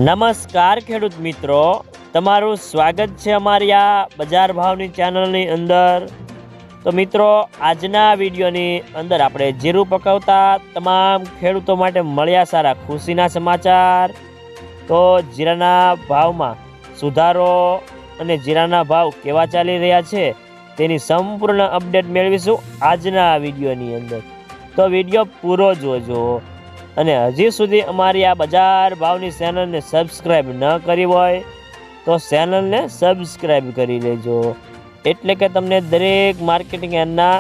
નમસ્કાર ખેડૂત મિત્રો, તમારું સ્વાગત છે અમારી આ બજાર ભાવની ચેનલની અંદર। તો મિત્રો, આજના વિડીયોની અંદર આપણે જીરું પકવતા તમામ ખેડૂતો માટે મળ્યા સારા ખુશીના સમાચાર। તો જીરાના ભાવમાં સુધારો અને જીરાના ભાવ કેવા ચાલી રહ્યા છે તેની સંપૂર્ણ અપડેટ મેળવીશું આજના વિડીયોની અંદર। તો વિડીયો પૂરો જોજો અને હજી સુધી અમારી આ બજાર ભાવની ચેનલને સબસ્ક્રાઈબ ન કરી હોય તો ચેનલને સબસ્ક્રાઈબ કરી લેજો, એટલે કે તમને દરેક માર્કેટિંગ યાર્ડના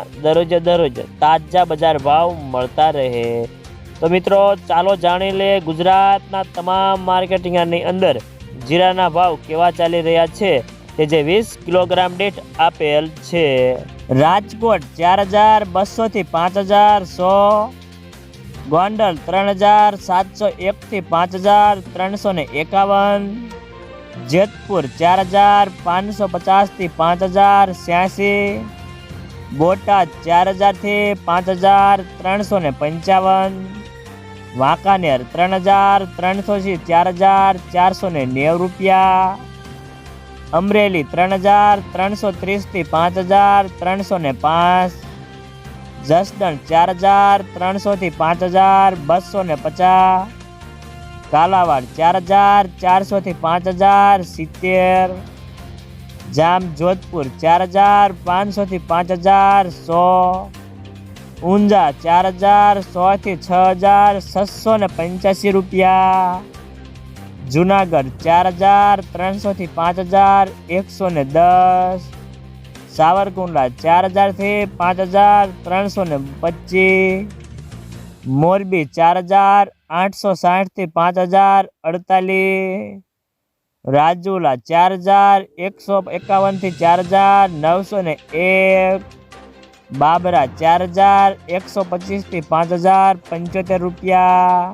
દરરોજે તાજા બજાર ભાવ મળતા રહે। તો મિત્રો, ચાલો જાણી લે ગુજરાતના તમામ માર્કેટિંગ યાર્ડની અંદર જીરાના ભાવ કેવા ચાલી રહ્યા છે તે જે 20 કિલોગ્રામ દીઠ આપેલ છે। રાજકોટ 4200 થી 5100, ગોંડલ 3701 થી 5351, જેતપુર 4550 થી 5086, બોટાદ 4000 થી 5355, વાંકાનેર 3300 થી 4490 રૂપિયા, અમરેલી 3330 થી 5305, જસદણ 4300 થી 5250, કાલાવાડ 4400 થી 5070, જામજોધપુર 4500 થી 5100, ઊંઝા 4100 થી 6685 રૂપિયા, જુનાગઢ 4300 થી 5110, સાવરકુંડલા 4000 થી 5325, મોરબી 4860 થી 5048, રાજુલા 4151 થી 4901, બાબરા 4125 થી 5075 રૂપિયા,